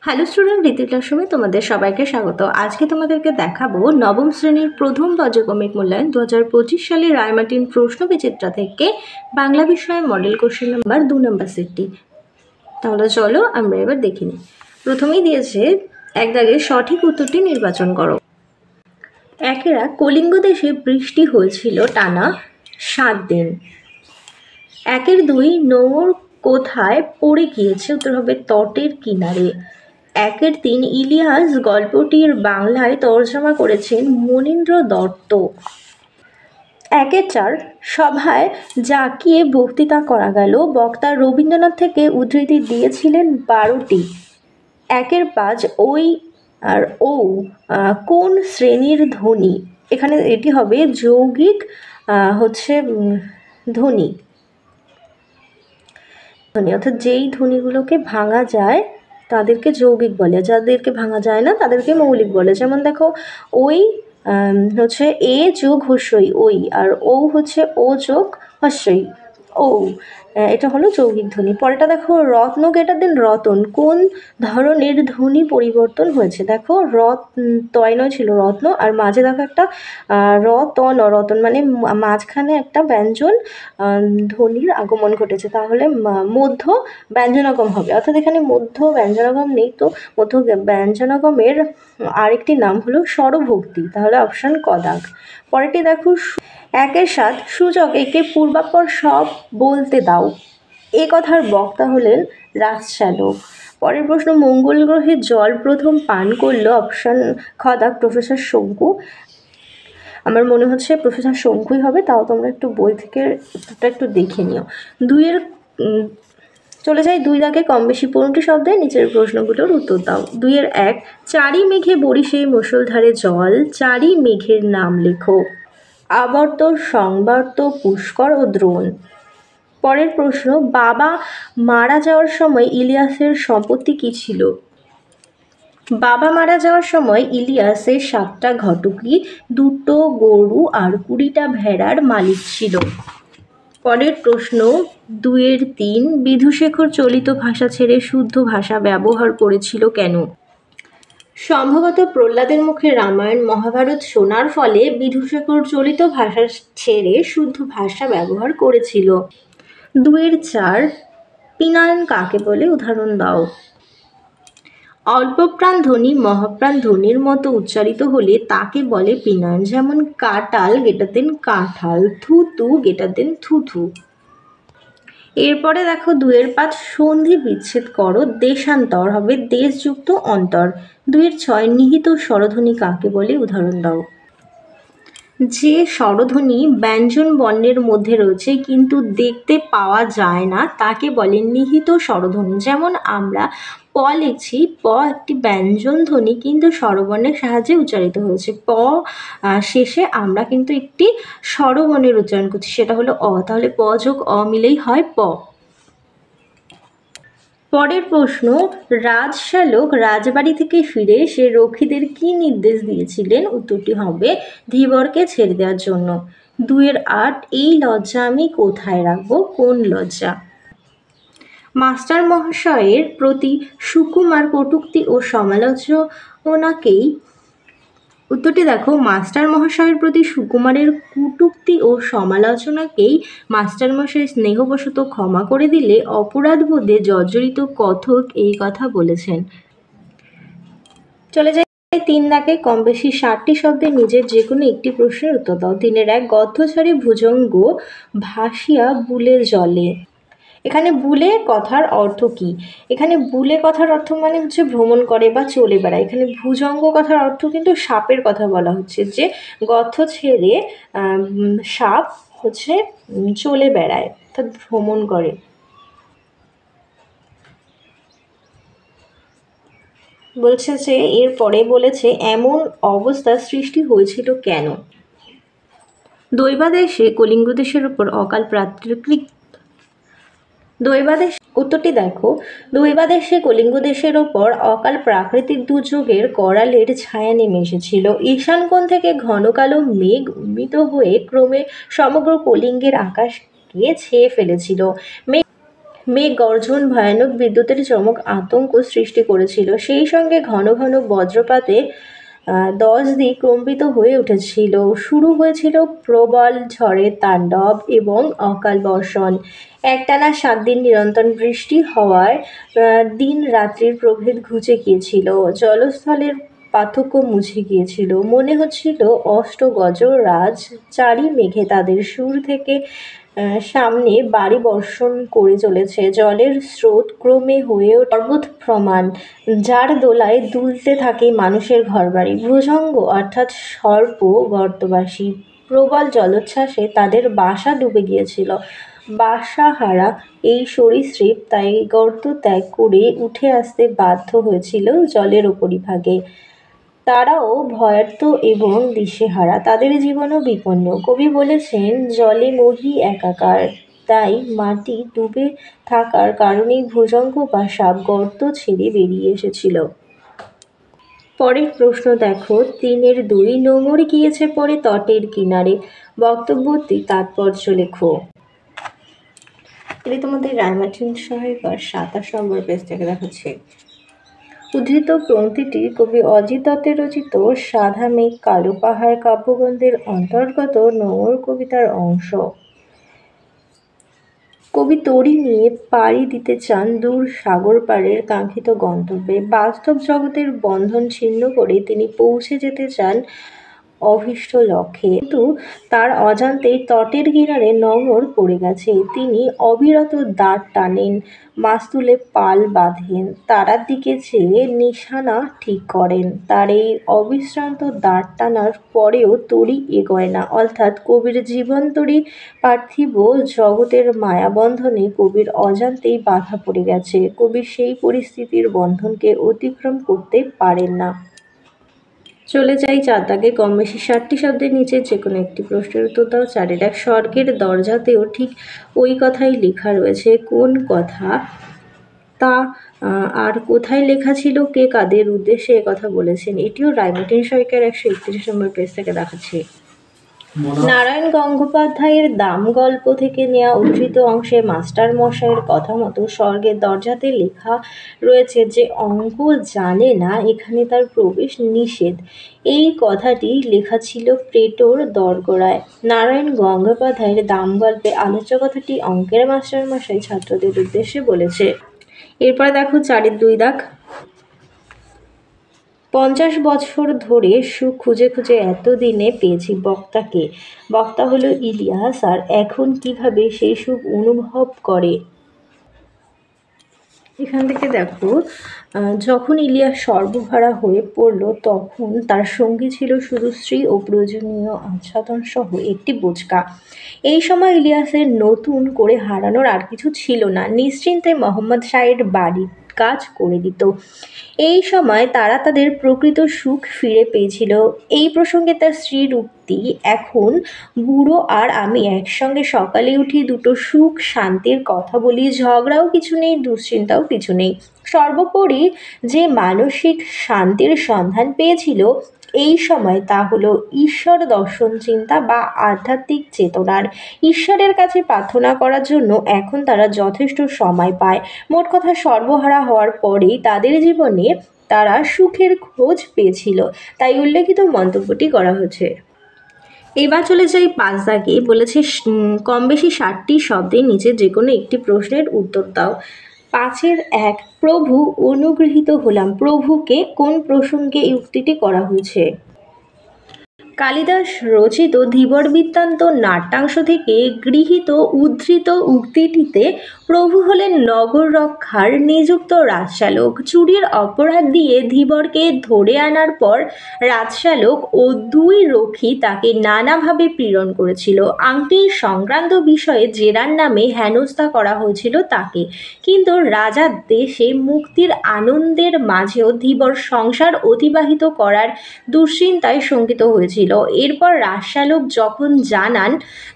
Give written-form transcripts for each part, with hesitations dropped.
Hello student, রীতি ক্লাসরুমে তোমাদের সবাইকে স্বাগত। আজকে তোমাদেরকে দেখাবো নবম শ্রেণীর প্রথম পর্যায়ক্রমিক মূল্যায়ন 2025 সালের রায়মার্টিন প্রশ্ন বিচিত্রা থেকে বাংলা বিষয়ে মডেল কোশ্চেন নাম্বার 2 নম্বর সেটটি। তাহলে চলো আমরা এবার দেখে নিই। প্রথমেই দিয়েছে এক দাগে সঠিক উত্তরটি নির্বাচন করো। একেরা কলিঙ্গ দেশে বৃষ্টি হয়েছিল টানা 7 দিন। একের 2 নোঙর কোথায় পড়ে গিয়েছে? উত্তর হবে তটের কিনারে। একের 3 ইলিয়াস গল্পটির বাংলায় তর্জমা করেছেন মনীন্দ্র দত্ত। একের 4 সভায় জাঁকিয়ে বক্তৃতা করা গেল, বক্তা রবীন্দ্রনাথ থেকে উদ্ধৃতি দিয়েছিলেন 12টি। একের 5 ওই আর ও কোন শ্রেণীর ধ্বনি? এখানে এটি হবে যৌগিক ধ্বনি, অর্থাৎ যেই ধ্বনিগুলোকে ভাঙা যায় তাদেরকে যৌগিক বলে, যাদেরকে ভাঙা যায় না তাদেরকে মৌলিক বলে। যেমন দেখো, ওই হচ্ছে এ যোগ হস্যই ওই, আর ও হচ্ছে ও যোগ হস্যই ও, এটা হলো যৌগিক ধ্বনি। পরেরটা দেখো, রত্ন গেটার দেন রতন কোন ধরনের ধ্বনি পরিবর্তন হয়েছে? দেখো তয় নয় ছিল রত্ন, আর মাঝে দেখো একটা রতন, রতন মানে মাঝখানে একটা ব্যঞ্জন ধ্বনির আগমন ঘটেছে, তাহলে মধ্য ব্যঞ্জনাগম হবে। অর্থাৎ এখানে মধ্য ব্যঞ্জনাগম নেই, তো মধ্য ব্যঞ্জনাগমের আরেকটি নাম হলো স্বরভক্তি, তাহলে অপশন ক দাগ। পরেরটি দেখো, একের 7 সূচক একে পূর্বাপর সব বলতে দাও। এ কথার বক্তা হলেন রাজচালক। পরের প্রশ্ন, মঙ্গল গ্রহে জল প্রথম পান করলো? অপশন খ দাগ প্রফেসর শঙ্কু। আমার মনে হচ্ছে প্রফেসর শঙ্কুই হবে, তাও তোমরা একটু বই থেকে উত্তরটা একটু দেখে নিও। চলে যাই 2 দাগে কম বেশি 15টি শব্দে নিচের প্রশ্নগুলোর উত্তর দাও। 2-এর 1 চারি মেঘে বরিশে মুষলধারে জল, চারি মেঘের নাম লেখো। আবর্ত, সংবর্ত, পুষ্কর ও দ্রোণ। পরের প্রশ্ন, বাবা মারা যাওয়ার সময় ইলিয়াসের সম্পত্তি কি ছিল? বাবা মারা যাওয়ার সময় ইলিয়াসের 7টা ঘটকি, 2টো গরু আর 20টা ভেড়ার মালিক ছিল। পরের প্রশ্ন, 2-এর 3 বিধুশেখর চলিত ভাষা ছেড়ে শুদ্ধ ভাষা ব্যবহার করেছিল কেন? সম্ভবত প্রহ্লাদের মুখে রামায়ণ মহাভারত শোনার ফলে বিধুশেখর চলিত ভাষা ছেড়ে শুদ্ধ ভাষা ব্যবহার করেছিল। 2-এর 4 পিনায়ন কাকে বলে? উদাহরণ দাও। অল্পপ্রাণ ধ্বনি মহাপ্রাণ ধ্বনির মতো উচ্চারিত হলে তাকে বলে পিনায়ন। যেমন কাটাল গেটার দেন কাঁঠাল, থুতু গেটার দেন থুথু। এরপরে দেখো 2-এর 5 সন্ধি বিচ্ছেদ করো, দেশান্তর হবে দেশযুক্ত অন্তর। 2-এর 6 নিহিত স্বরধ্বনি কাকে বলে? উদাহরণ দাও। যে স্বরধ্বনি ব্যঞ্জন বর্ণের মধ্যে রয়েছে কিন্তু দেখতে পাওয়া যায় না তাকে বলে নিহিত স্বরধ্বনি। যেমন আমরা প লিখছি, প একটি ব্যঞ্জন ধ্বনি কিন্তু স্বরবর্ণের সাহায্যে উচ্চারিত হয়েছে। প শেষে আমরা কিন্তু একটি স্বরবর্ণের উচ্চারণ করছি, সেটা হলো অ, তাহলে প যোগ অ মিলেই হয় প। পরের প্রশ্ন, রাজশ্যালক রাজবাড়ি থেকে ফিরে সে রক্ষীদের কি নির্দেশ দিয়েছিলেন? উত্তরটি হবে ধীবরকে ছেড়ে দেওয়ার জন্য। 2-এর 8 এই লজ্জা আমি কোথায় রাখবো? কোন লজ্জা? মাস্টার মহাশয়ের প্রতি সুকুমার কটূক্তি ও সমালোচনাকেই, উত্তরটি দেখো, মাস্টার মহাশয়ের প্রতি সুকুমারের কটূক্তি ও সমালোচনাকেই মাস্টারমশাই স্নেহবশত ক্ষমা করে দিলে অপরাধবোধে জর্জরিত কথক এই কথা বলেছেন। চলে যাই 3 দাগে কম বেশি 60টি শব্দে নিজের যে কোনো একটি প্রশ্নের উত্তর দাও। 3-এর 1 গদ্যছাড়ি ভুজঙ্গ ভাসিয়া বুলে জলে। এখানে বুলে কথার অর্থ কি? এখানে বুলে কথার অর্থ মানে হচ্ছে ভ্রমণ করে বা চলে বেড়ায়। এখানে ভুজঙ্গ কথার অর্থ কিন্তু সাপের কথা বলা হচ্ছে, যে গর্ত ছেড়ে সাপ হচ্ছে চলে বেড়ায়, অর্থাৎ ভ্রমণ করে। বলছে যে এরপরে বলেছে এমন অবস্থা সৃষ্টি হয়েছিল কেন? দৈবাদেশে কলিঙ্গ দেশের উপর অকাল উত্তরটি দেখো, দৈবাদেশে কলিঙ্গ দেশের ওপর অকাল প্রাকৃতিক দুর্যোগের করালের ছায়া নেমে এসেছিল। ঈশান কোণ থেকে ঘন কালো মেঘ উন্নীত হয়ে ক্রমে সমগ্র কলিঙ্গের আকাশকে ছেয়ে ফেলেছিল। মেঘ গর্জন, ভয়ানক বিদ্যুতের চমক আতঙ্ক সৃষ্টি করেছিল। সেই সঙ্গে ঘন ঘন বজ্রপাতে 10 দিক কম্পিত হয়ে উঠেছিল। শুরু হয়েছিল প্রবল ঝড়ের তাণ্ডব এবং অকাল বর্ষণ। একটানা 7 দিন নিরন্তর বৃষ্টি হওয়ায় দিন রাত্রির প্রভেদ ঘুচে গিয়েছিল। জলস্থলের পার্থক্য মুছে গিয়েছিল। মনে হচ্ছিল অষ্টগজ রাজ চারি মেঘে তাদের সুর থেকে সামনে বাড়ি বর্ষণ করে চলেছে। জলের স্রোত ক্রমে হয়ে পর্বত প্রমাণ, যার দোলায় দুলতে থাকে মানুষের ঘরবাড়ি। ভুজঙ্গ অর্থাৎ সর্প গর্তবাসী প্রবল জলোচ্ছ্বাসে তাদের বাসা ডুবে গিয়েছিল। বাসাহারা এই সরীসৃপ তাই গর্ত ত্যাগ করে উঠে আসতে বাধ্য হয়েছিল জলের উপরিভাগে। তারাও ভয়ার্ত এবং দিশেহারা, তাদের জীবনও বিপন্ন। কবি বলেছেন, জলে মহি একাকার। তাই মাটি ডুবে থাকার কারণেই ভুজঙ্গ বা সাপ গর্ত ছেড়ে বেরিয়ে এসেছিল। পরের প্রশ্ন দেখো, 3-2 নোঙর গিয়েছে পরে তটের কিনারে। বক্তব্যটি তাৎপর্য লেখো। এটি তোমাদের রায়মার্টিন সহায়িকার 27 নম্বর পেজ থেকে দেখাচ্ছে। উদ্ধৃত পংক্তিটি কবি অজিত দত্তের রচিত সাদা মেঘ কালো পাহাড় কাব্যগ্রন্থের অন্তর্গত নোঙর কবিতার অংশ। কবি তরী নিয়ে পাড়ি দিতে চান দূর সাগর পাড়ের কাঙ্ক্ষিত গন্তব্যে। বাস্তব জগতের বন্ধন ছিন্ন করে তিনি পৌঁছে যেতে চান অভীষ্ট লক্ষ্যে, কিন্তু তার অজান্তেই তটের কিনারে নোঙর পড়ে গেছে। তিনি অবিরত দাঁড় টানেন, মাস্তুলে পাল বাঁধেন, তারার দিকে চেয়ে নিশানা ঠিক করেন। তার এই অবিশ্রান্ত দাঁড় টানার পরেও তরী এগোয় না, অর্থাৎ কবির জীবনতরী পার্থিব জগতের মায়াবন্ধনে কবির অজান্তেই বাধা পড়ে গেছে। কবি সেই পরিস্থিতির বন্ধনকে অতিক্রম করতে পারেন না। চলে যাই 4 দাগে। কম বেশি 60টি শব্দের নিচে যে কোনো একটি প্রশ্নের উত্তর দাও। 4-এর 1 স্বর্গের দরজাতেও ঠিক ওই কথাই লেখা রয়েছে। কোন কথা তা আর কোথায় লেখা ছিল, কে কাদের উদ্দেশ্যে কথা বলেছেন? এটিও রায়মার্টিন সহায়িকার 131 নম্বর পেজ থেকে দেখাচ্ছে। নারায়ণ গঙ্গোপাধ্যায়ের দাম গল্প থেকে নেওয়া উদ্ধৃত অংশে মাস্টার মশাইয়ের কথা মতো স্বর্গের দরজাতে লেখা রয়েছে যে অঙ্ক জানে না এখানে তার প্রবেশ নিষেধ। এই কথাটি লেখা ছিল প্লেটোর দোরগোড়ায়। নারায়ণ গঙ্গোপাধ্যায়ের দাম গল্পে আলোচ্য কথাটি অঙ্কের মাস্টার মশাই ছাত্রদের উদ্দেশ্যে বলেছে। এরপরে দেখো 4-এর 2 দাগ। 50 বছর ধরে সুখ খুঁজে খুঁজে এতদিনে পেয়েছি বক্তাকে। বক্তা হলো ইলিয়াস, আর এখন কিভাবে সেই সুখ অনুভব করে। এখান থেকে দেখো, যখন ইলিয়াস সর্বহারা হয়ে পড়ল তখন তার সঙ্গী ছিল শুধু স্ত্রী ও প্রয়োজনীয় আচ্ছাদন সহ একটি বোচকা। এই সময় ইলিয়াসের নতুন করে হারানোর আর কিছু ছিল না। নিশ্চিন্তে মোহাম্মদ শাহের বাড়ির কাজ করে দিত। এই সময় তারা তাদের প্রকৃত সুখ ফিরে পেয়েছিল। এই প্রসঙ্গে তার স্ত্রীর উক্তি, এখন বুড়ো আর আমি একসঙ্গে সকালে উঠি, দুটো সুখ শান্তির কথা বলি, ঝগড়াও কিছু নেই, দুশ্চিন্তাও কিছু নেই। সর্বোপরি যে মানসিক শান্তির সন্ধান পেয়েছিল এই সময়, তা হলো ঈশ্বর দর্শন চিন্তা বা আধ্যাত্মিক চেতনার। ঈশ্বরের কাছে প্রার্থনা করার জন্য এখন তারা যথেষ্ট সময় পায়। মোট কথা, সর্বহারা হওয়ার পরেই তাদের জীবনে তারা সুখের খোঁজ পেয়েছিল, তাই উল্লেখিত মন্তব্যটি করা হয়েছে। এবার চলে যাই 5 দাগে। বলেছে কম বেশি 60টি শব্দের নিচে যে কোনো একটি প্রশ্নের উত্তর দাও। 5-এর 1 প্রভু অনুগৃহীত হলাম। প্রভুকে কোন প্রসঙ্গে এই উক্তিটি করা হয়েছে? কালিদাস রচিত ধীবর বৃত্তান্ত নাট্যাংশ থেকে গৃহীত উদ্ধৃত উক্তিটিতে প্রভু হলেন নগর রক্ষার নিযুক্ত রাজশ্যালক। চুরির অপরাধ দিয়ে ধীবরকে ধরে আনার পর রাজশ্যালক ও 2 রক্ষী তাকে নানাভাবে পীড়ন করেছিল। আংটি সংক্রান্ত বিষয়ে জেরার নামে হেনস্থা করা হয়েছিল তাকে। কিন্তু রাজার দেশে মুক্তির আনন্দের মাঝেও ধীবর সংসার অতিবাহিত করার দুশ্চিন্তায় শঙ্কিত হয়েছিল। এরপর রাজশ্যালক যখন জানান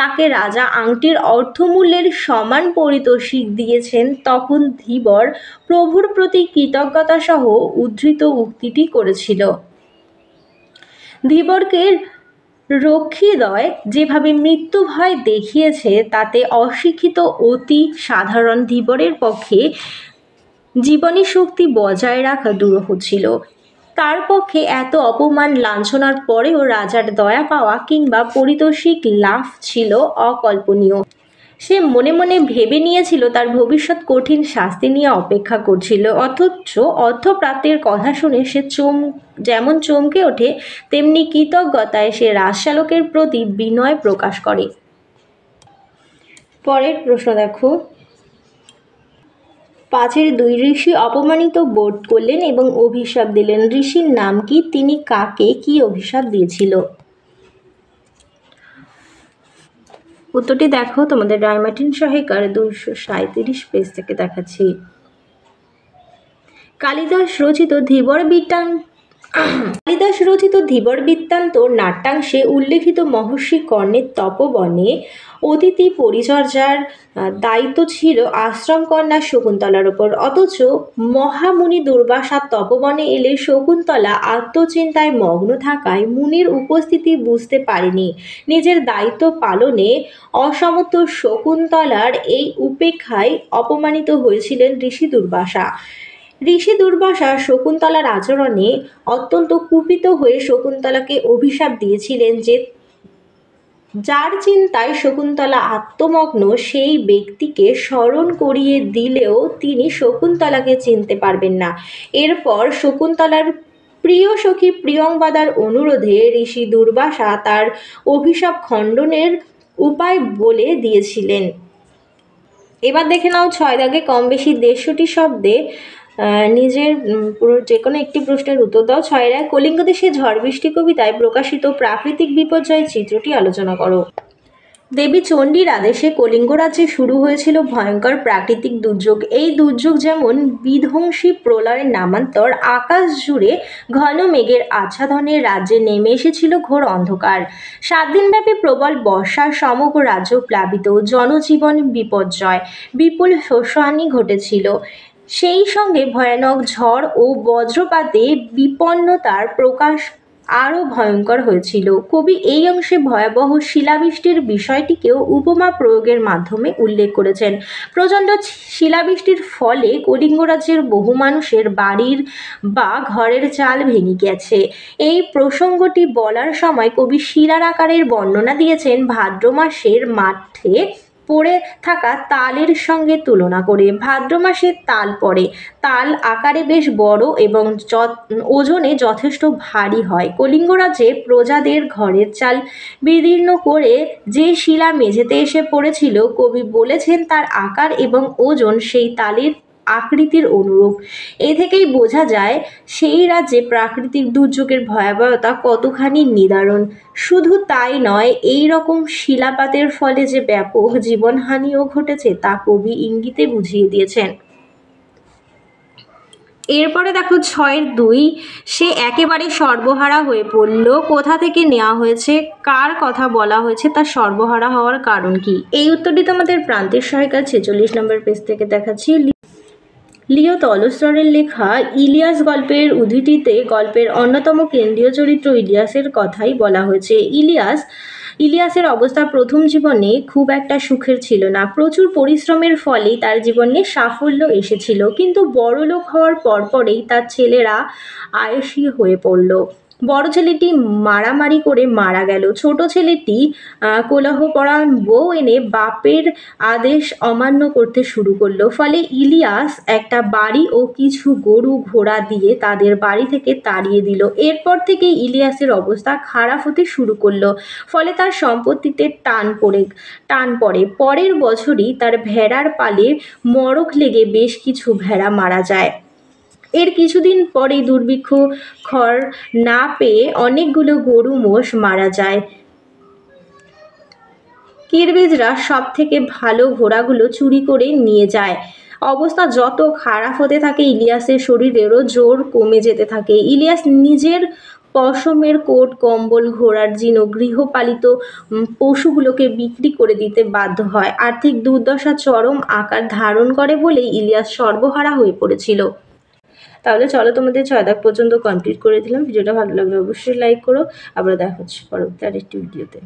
তাকে রাজা আংটির অর্থমূল্যের সমান পারিতোষিক দিয়েছেন, তখন ধীবর প্রভুর প্রতি কৃতজ্ঞতা সহ উদ্ধৃত উক্তিটি করেছিল। ধীবরকে রক্ষীদ্বয় যেভাবে মৃত্যু ভয় দেখিয়েছে তাতে অশিক্ষিত অতি সাধারণ ধীবরের পক্ষে জীবনী শক্তি বজায় রাখা দুরূহ ছিল। তার পক্ষে এত অপমান লাঞ্ছনার পরেও রাজার দয়া পাওয়া কিংবা পারিতোষিক লাভ ছিল অকল্পনীয়। সে মনে মনে ভেবে নিয়েছিল তার ভবিষ্যৎ কঠিন শাস্তি নিয়ে অপেক্ষা করছিল, অথচ অর্থপ্রাপ্তির কথা শুনে সে যেমন চমকে ওঠে তেমনি কৃতজ্ঞতায় সে রাজশালকের প্রতি বিনয় প্রকাশ করে। পরের প্রশ্ন দেখো, 5-2 ঋষি অপমানিত বোধ করলেন এবং অভিশাপ দিলেন। ঋষির নাম কি? তিনি কাকে কি অভিশাপ দিয়েছিল? উত্তরটি দেখো তোমাদের ডায়মার্টিন সহায়িকার 237 পেজ থেকে দেখাচ্ছি। কালিদাস রচিত ধীবর বৃত্তান্ত নাট্যাংশে উল্লেখিত মহর্ষি কর্ণের তপবনে অতিথি পরিচর্যার দায়িত্ব ছিল আশ্রম কন্যা শকুন্তলার ওপর, অথচ মহামুনি দুর্বাসা তপবনে এলে শকুন্তলা আত্মচিন্তায় মগ্ন থাকায় মুনির উপস্থিতি বুঝতে পারেনি। নিজের দায়িত্ব পালনে অসমর্থ শকুন্তলার এই উপেক্ষায় অপমানিত হয়েছিলেন ঋষি দুর্বাসা। ঋষি দুর্বাসা শকুন্তলার আচরণে অত্যন্ত কুপিত হয়ে শকুন্তলাকে অভিশাপ দিয়েছিলেন যে যার চিন্তায় শকুন্তলা আত্মমগ্ন সেই ব্যক্তিকে স্মরণ করিয়ে দিলেও তিনি শকুন্তলাকে চিনতে পারবেন না। এরপর শকুন্তলার প্রিয় সখী প্রিয়ংবদার অনুরোধে ঋষি দুর্বাসা তার অভিশাপ খণ্ডনের উপায় বলে দিয়েছিলেন। এবার দেখে নাও 6 দাগে কম বেশি 150টি শব্দে নিজের যে কোনো একটি প্রশ্নের উত্তর দাও। 6 কলিঙ্গ দেশে ঝড় বৃষ্টি কবিতায় প্রকাশিত প্রাকৃতিক বিপর্যয় চিত্রটি আলোচনা করো। দেবী চণ্ডীর আদেশে কলিঙ্গ রাজ্যে শুরু হয়েছিল ভয়ঙ্কর প্রাকৃতিক দুর্যোগ। এই দুর্যোগ যেমন বিধ্বংসী প্রলয়ের নামান্তর, আকাশ জুড়ে ঘন মেঘের আচ্ছাদনে রাজ্যে নেমে এসেছিল ঘোর অন্ধকার। 7 দিনব্যাপী প্রবল বর্ষার সমগ্র রাজ্য প্লাবিত, জনজীবন বিপর্যয়, বিপুল শস্যহানি ঘটেছিল। সেই সঙ্গে ভয়ানক ঝড় ও বজ্রপাতে বিপন্নতার প্রকাশ আরও ভয়ঙ্কর হয়েছিল। কবি এই অংশে ভয়াবহ শিলাবৃষ্টির বিষয়টিকেও উপমা প্রয়োগের মাধ্যমে উল্লেখ করেছেন। প্রচণ্ড শিলাবৃষ্টির ফলে কলিঙ্গ রাজ্যের বহু মানুষের বাড়ির বা ঘরের চাল ভেঙে গেছে। এই প্রসঙ্গটি বলার সময় কবি শিলার আকারের বর্ণনা দিয়েছেন ভাদ্র মাসের মাঠে পড়ে থাকা তালের সঙ্গে তুলনা করে। ভাদ্র মাসে তাল পড়ে, তাল আকারে বেশ বড় এবং ওজনে যথেষ্ট ভারী হয়। কলিঙ্গ রাজ্যে প্রজাদের ঘরের চাল বিদীর্ণ করে যে শিলা মেঝেতে এসে পড়েছিল, কবি বলেছেন তার আকার এবং ওজন সেই তালের আকৃতির অনুরূপ। এ থেকেই বোঝা যায় সেই রাজ্যে প্রাকৃতিক দুর্যোগের ভয়াবহতা কতখানি নিদারুণ। শুধু তাই নয়, এই রকম শিলাপাতের ফলে যে ব্যাপক জীবনহানিও ঘটেছে তা কবি ইঙ্গিতে বুঝিয়ে দিয়েছেন। এরপরে দেখো 6-2, সে একেবারে সর্বহারা হয়ে পড়ল। কোথা থেকে নেওয়া হয়েছে, কার কথা বলা হয়েছে, তার সর্বহারা হওয়ার কারণ কি? এই উত্তরটি তোমাদের প্রান্তিক সহায়িকা 46 নম্বর পেজ থেকে দেখাচ্ছি। লিও টলস্টয়ের লেখা ইলিয়াস গল্পের উদ্ধৃতিতে গল্পের অন্যতম কেন্দ্রীয় চরিত্র ইলিয়াসের কথাই বলা হয়েছে। ইলিয়াসের অবস্থা প্রথম জীবনে খুব একটা সুখের ছিল না। প্রচুর পরিশ্রমের ফলেই তার জীবনে সাফল্য এসেছিল, কিন্তু বড়লোক হওয়ার পরপরেই তার ছেলেরা আয়েসি হয়ে পড়ল। বড় ছেলেটি মারামারি করে মারা গেল। ছোট ছেলেটি কোলাহলপরায়ণ বউ এনে বাপের আদেশ অমান্য করতে শুরু করলো। ফলে ইলিয়াস একটা বাড়ি ও কিছু গরু ঘোড়া দিয়ে তাদের বাড়ি থেকে তাড়িয়ে দিল। এরপর থেকে ইলিয়াসের অবস্থা খারাপ হতে শুরু করলো। ফলে তার সম্পত্তিতে টান পড়ে। পরের বছরই তার ভেড়ার পালে মড়ক লেগে বেশ কিছু ভেড়া মারা যায়। এর কিছুদিন পরেই দুর্ভিক্ষ খড় না পেয়ে অনেকগুলো গরু মোষ মারা যায়। কিরগিজরা সব থেকে ভালো ঘোড়াগুলো চুরি করে নিয়ে যায়। অবস্থা যত খারাপ হতে থাকে ইলিয়াসের শরীরেরও জোর কমে যেতে থাকে। ইলিয়াস নিজের পশমের কোট, কম্বল, ঘোড়ার জিনো, গৃহপালিত পশুগুলোকে বিক্রি করে দিতে বাধ্য হয়। আর্থিক দুর্দশা চরম আকার ধারণ করে বলেই ইলিয়াস সর্বহারা হয়ে পড়েছিল। তাহলে চলো তোমাদের 6 দাগ পর্যন্ত কমপ্লিট করে দিলাম। ভিডিওটা ভালো লাগলে অবশ্যই লাইক করো। আবার দেখা হচ্ছে পরবর্তী আরেকটি ভিডিওতে।